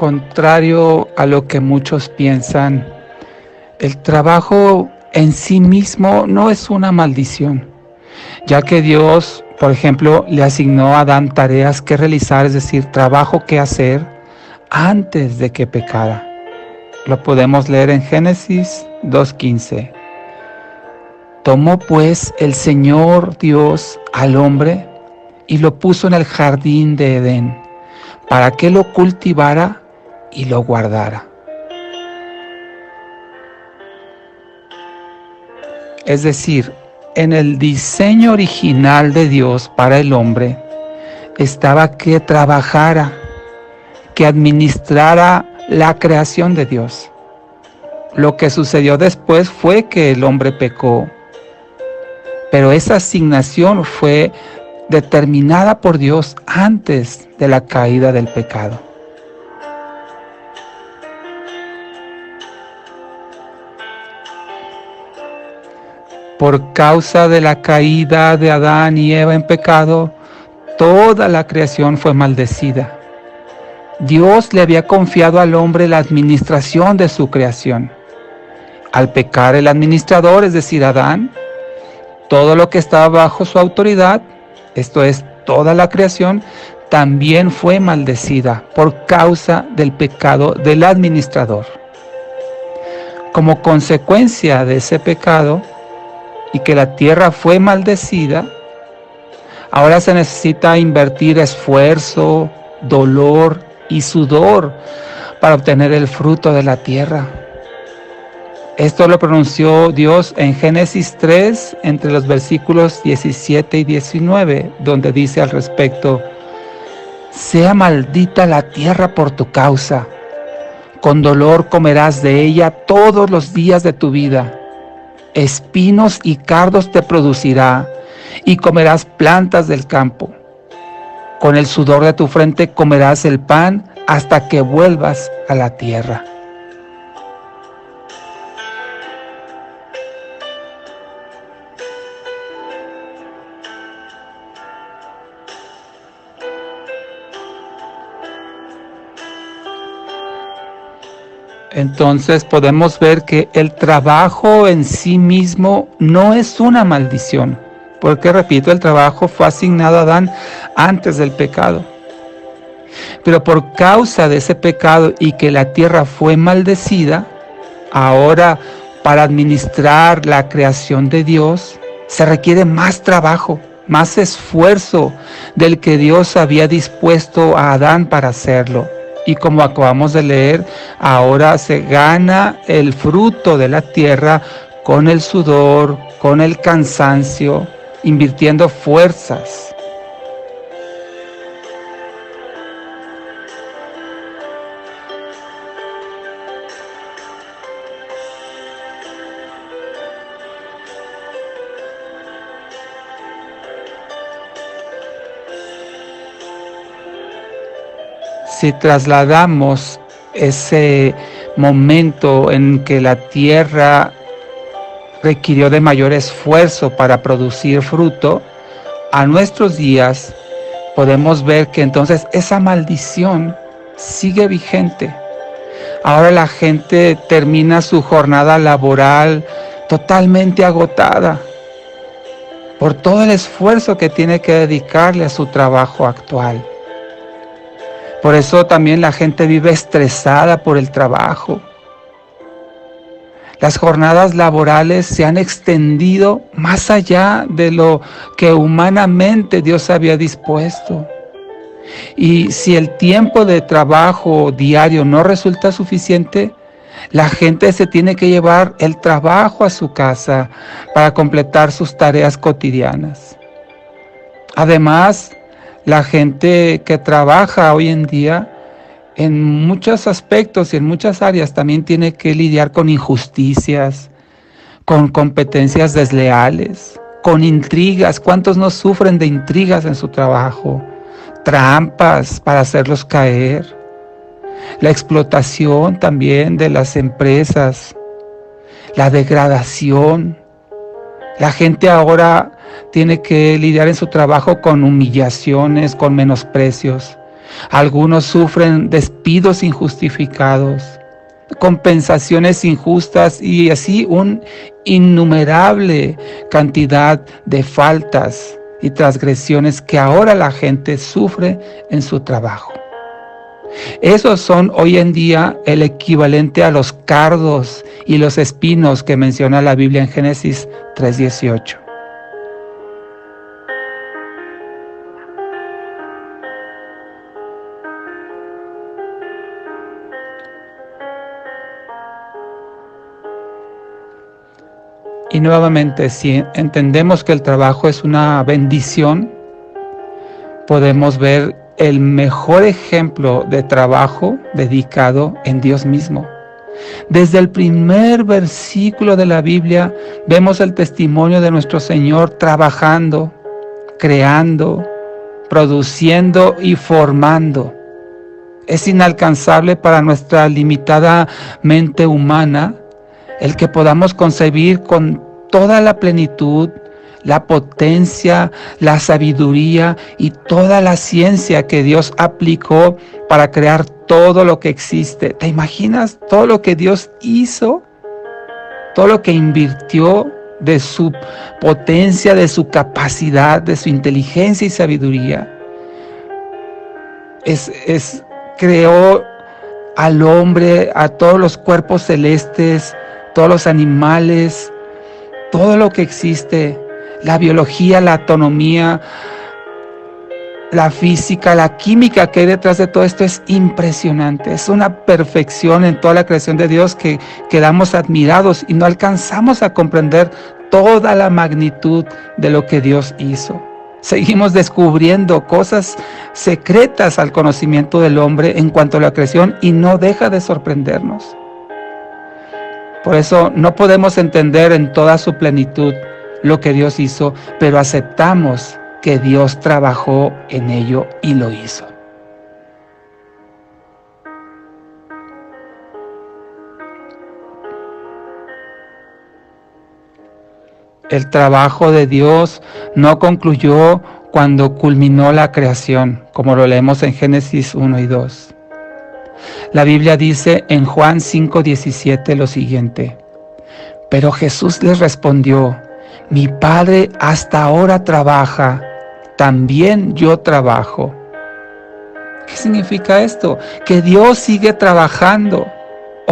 Contrario a lo que muchos piensan, el trabajo en sí mismo no es una maldición, ya que Dios, por ejemplo, le asignó a Adán tareas que realizar, es decir, trabajo que hacer antes de que pecara. Lo podemos leer en Génesis 2:15. Tomó pues el Señor Dios al hombre y lo puso en el jardín de Edén, para que lo cultivara y lo guardara. Es decir, en el diseño original de Dios para el hombre estaba que trabajara, que administrara la creación de Dios. Lo que sucedió después fue que el hombre pecó, pero esa asignación fue determinada por Dios antes de la caída del pecado. Por causa de la caída de Adán y Eva en pecado, toda la creación fue maldecida. Dios le había confiado al hombre la administración de su creación. Al pecar el administrador, es decir, Adán, todo lo que estaba bajo su autoridad, esto es, toda la creación, también fue maldecida por causa del pecado del administrador. Como consecuencia de ese pecado y que la tierra fue maldecida, ahora se necesita invertir esfuerzo, dolor y sudor para obtener el fruto de la tierra. Esto lo pronunció Dios en Génesis 3, entre los versículos 17 y 19, donde dice al respecto: sea maldita la tierra por tu causa, con dolor comerás de ella todos los días de tu vida, espinos y cardos te producirá, y comerás plantas del campo. Con el sudor de tu frente comerás el pan hasta que vuelvas a la tierra. Entonces podemos ver que el trabajo en sí mismo no es una maldición, porque repito, el trabajo fue asignado a Adán antes del pecado. Pero por causa de ese pecado y que la tierra fue maldecida, ahora para administrar la creación de Dios se requiere más trabajo, más esfuerzo del que Dios había dispuesto a Adán para hacerlo. Y como acabamos de leer, ahora se gana el fruto de la tierra con el sudor, con el cansancio, invirtiendo fuerzas. Si trasladamos ese momento en que la tierra requirió de mayor esfuerzo para producir fruto, a nuestros días podemos ver que entonces esa maldición sigue vigente. Ahora la gente termina su jornada laboral totalmente agotada por todo el esfuerzo que tiene que dedicarle a su trabajo actual. Por eso también la gente vive estresada por el trabajo. Las jornadas laborales se han extendido más allá de lo que humanamente Dios había dispuesto. Y si el tiempo de trabajo diario no resulta suficiente, la gente se tiene que llevar el trabajo a su casa para completar sus tareas cotidianas. Además, la gente que trabaja hoy en día en muchos aspectos y en muchas áreas también tiene que lidiar con injusticias, con competencias desleales, con intrigas. ¿Cuántos no sufren de intrigas en su trabajo? Trampas para hacerlos caer. La explotación también de las empresas, la degradación. La gente ahora tiene que lidiar en su trabajo con humillaciones, con menosprecios. Algunos sufren despidos injustificados, compensaciones injustas y así una innumerable cantidad de faltas y transgresiones que ahora la gente sufre en su trabajo. Esos son hoy en día el equivalente a los cardos y los espinos que menciona la Biblia en Génesis 3:18. Y nuevamente, si entendemos que el trabajo es una bendición, podemos ver el mejor ejemplo de trabajo dedicado en Dios mismo. Desde el primer versículo de la Biblia vemos el testimonio de nuestro Señor trabajando, creando, produciendo y formando. Es inalcanzable para nuestra limitada mente humana el que podamos concebir con toda la plenitud, la potencia, la sabiduría y toda la ciencia que Dios aplicó para crear todo lo que existe. ¿Te imaginas todo lo que Dios hizo? Todo lo que invirtió de su potencia, de su capacidad, de su inteligencia y sabiduría. Creó al hombre, a todos los cuerpos celestes, todos los animales, todo lo que existe, la biología, la anatomía, la física, la química que hay detrás de todo esto es impresionante. Es una perfección en toda la creación de Dios que quedamos admirados y no alcanzamos a comprender toda la magnitud de lo que Dios hizo. Seguimos descubriendo cosas secretas al conocimiento del hombre en cuanto a la creación y no deja de sorprendernos. Por eso no podemos entender en toda su plenitud lo que Dios hizo, pero aceptamos que Dios trabajó en ello y lo hizo. El trabajo de Dios no concluyó cuando culminó la creación, como lo leemos en Génesis 1 y 2. La Biblia dice en Juan 5:17 lo siguiente: pero Jesús les respondió: mi Padre hasta ahora trabaja, también yo trabajo. ¿Qué significa esto? Que Dios sigue trabajando.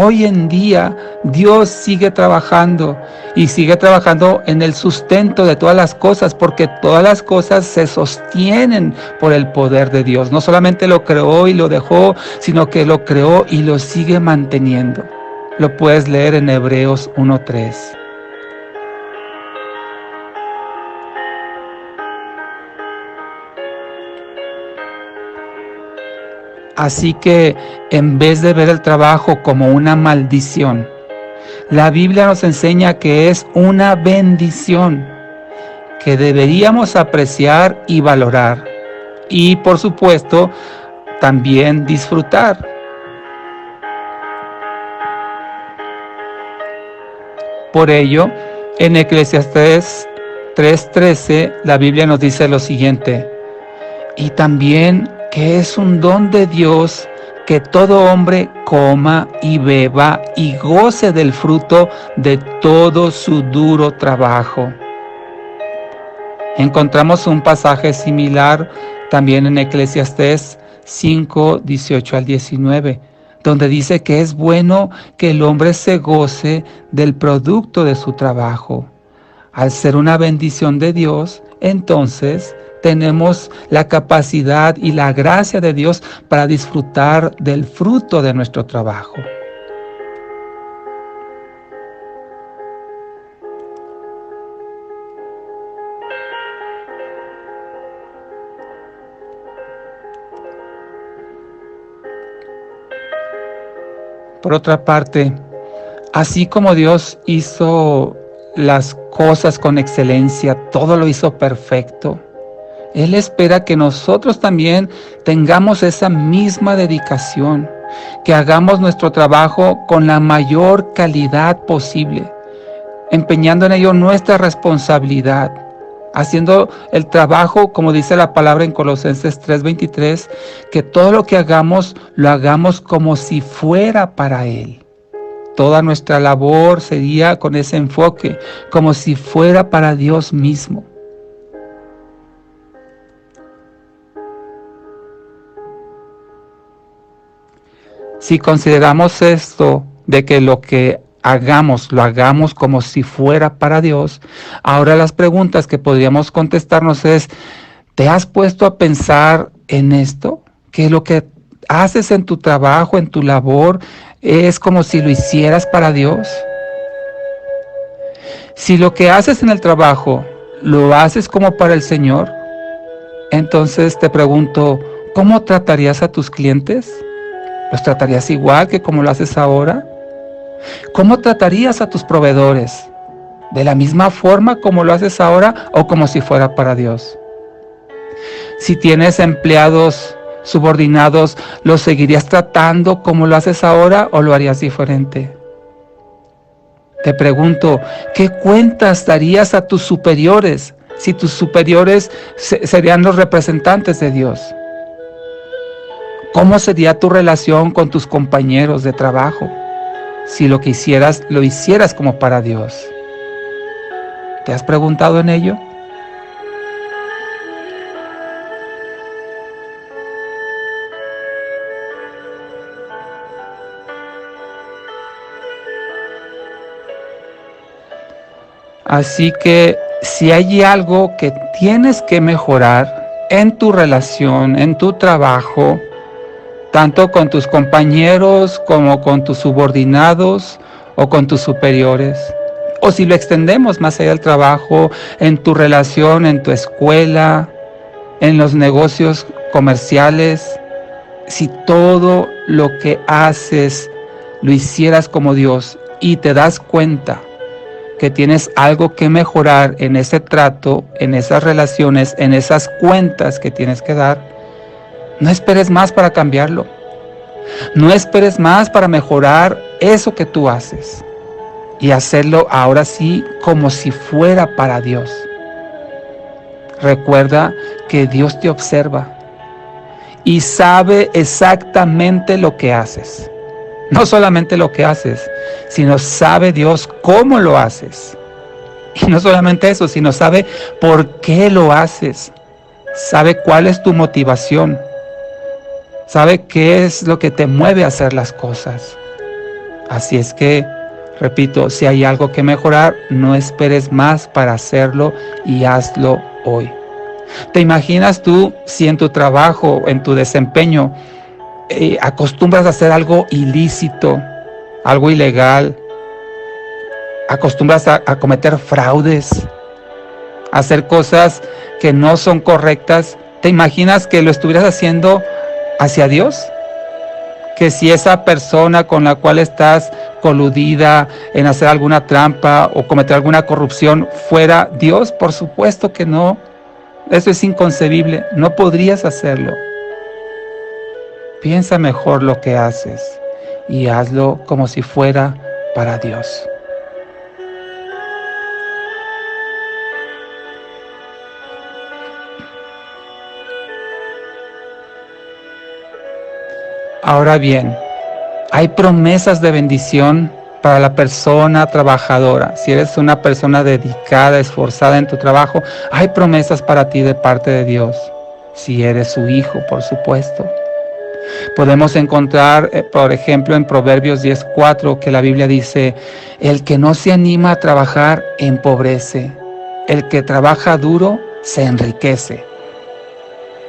Hoy en día Dios sigue trabajando y sigue trabajando en el sustento de todas las cosas, porque todas las cosas se sostienen por el poder de Dios. No solamente lo creó y lo dejó, sino que lo creó y lo sigue manteniendo. Lo puedes leer en Hebreos 1:3. Así que en vez de ver el trabajo como una maldición, la Biblia nos enseña que es una bendición que deberíamos apreciar y valorar. Y por supuesto, también disfrutar. Por ello, en Eclesiastés 3:13, la Biblia nos dice lo siguiente: y también que es un don de Dios que todo hombre coma y beba y goce del fruto de todo su duro trabajo. Encontramos un pasaje similar también en Eclesiastés 5:18 al 19, donde dice que es bueno que el hombre se goce del producto de su trabajo. Al ser una bendición de Dios, entonces tenemos la capacidad y la gracia de Dios para disfrutar del fruto de nuestro trabajo. Por otra parte, así como Dios hizo las cosas con excelencia, todo lo hizo perfecto, Él espera que nosotros también tengamos esa misma dedicación, que hagamos nuestro trabajo con la mayor calidad posible, empeñando en ello nuestra responsabilidad. haciendo el trabajo, como dice la palabra en Colosenses 3:23, que todo lo que hagamos, lo hagamos como si fuera para Él. Toda nuestra labor sería con ese enfoque, como si fuera para Dios mismo. Si consideramos esto, de que lo que hagamos, lo hagamos como si fuera para Dios, ahora las preguntas que podríamos contestarnos es, ¿te has puesto a pensar en esto? Que lo que haces en tu trabajo, en tu labor, es como si lo hicieras para Dios. Si lo que haces en el trabajo lo haces como para el Señor, entonces te pregunto, ¿cómo tratarías a tus clientes? ¿Los tratarías igual que como lo haces ahora? ¿Cómo tratarías a tus proveedores? ¿De la misma forma como lo haces ahora o como si fuera para Dios? Si tienes empleados subordinados, ¿los seguirías tratando como lo haces ahora o lo harías diferente? Te pregunto, ¿qué cuentas darías a tus superiores si tus superiores serían los representantes de Dios? ¿Cómo sería tu relación con tus compañeros de trabajo si lo que hicieras, lo hicieras como para Dios? ¿Te has preguntado en ello? Así que si hay algo que tienes que mejorar en tu relación, en tu trabajo, tanto con tus compañeros como con tus subordinados o con tus superiores, o si lo extendemos más allá del trabajo, en tu relación, en tu escuela, en los negocios comerciales, si todo lo que haces lo hicieras como Dios y te das cuenta que tienes algo que mejorar en ese trato, en esas relaciones, en esas cuentas que tienes que dar, no esperes más para cambiarlo. No esperes más para mejorar eso que tú haces y hacerlo ahora sí como si fuera para Dios. Recuerda que Dios te observa y sabe exactamente lo que haces. No solamente lo que haces, sino sabe Dios cómo lo haces. Y no solamente eso, sino sabe por qué lo haces. Sabe cuál es tu motivación. Sabe qué es lo que te mueve a hacer las cosas. Así es que, repito, si hay algo que mejorar, no esperes más para hacerlo y hazlo hoy. ¿Te imaginas tú si en tu trabajo, en tu desempeño, acostumbras a hacer algo ilícito, algo ilegal, acostumbras a cometer fraudes, a hacer cosas que no son correctas? ¿Te imaginas que lo estuvieras haciendo hacia Dios? Que si esa persona con la cual estás coludida en hacer alguna trampa o cometer alguna corrupción fuera Dios, por supuesto que no. Eso es inconcebible, no podrías hacerlo. Piensa mejor lo que haces y hazlo como si fuera para Dios. Ahora bien, hay promesas de bendición para la persona trabajadora. Si eres una persona dedicada, esforzada en tu trabajo, hay promesas para ti de parte de Dios. Si eres su hijo, por supuesto. Podemos encontrar, por ejemplo, en Proverbios 10:4, que la Biblia dice, el que no se anima a trabajar, empobrece. El que trabaja duro, se enriquece.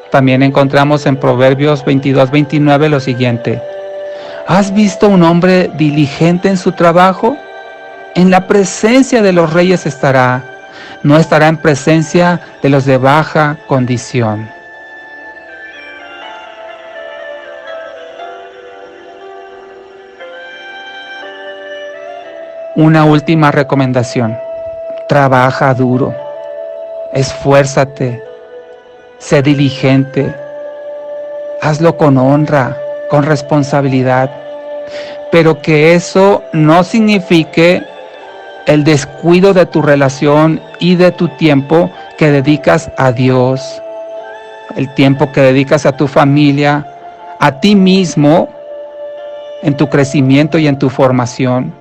También encontramos en Proverbios 22:29 lo siguiente. ¿Has visto un hombre diligente en su trabajo? En la presencia de los reyes estará, no estará en presencia de los de baja condición. Una última recomendación. Trabaja duro, esfuérzate, sé diligente, hazlo con honra, con responsabilidad, pero que eso no signifique el descuido de tu relación y de tu tiempo, que dedicas a Dios, el tiempo que dedicas a tu familia, a ti mismo, en tu crecimiento y en tu formación,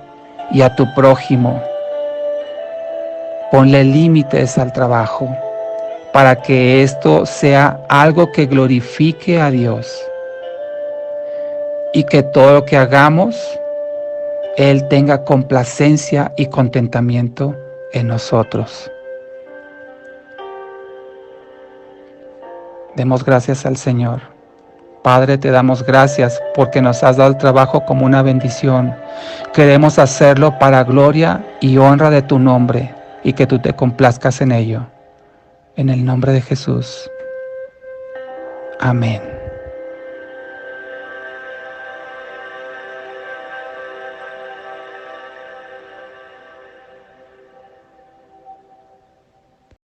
y a tu prójimo. Ponle límites al trabajo para que esto sea algo que glorifique a Dios y que todo lo que hagamos, Él tenga complacencia y contentamiento en nosotros. Demos gracias al Señor. Padre, te damos gracias porque nos has dado el trabajo como una bendición. Queremos hacerlo para gloria y honra de tu nombre y que tú te complazcas en ello. En el nombre de Jesús. Amén.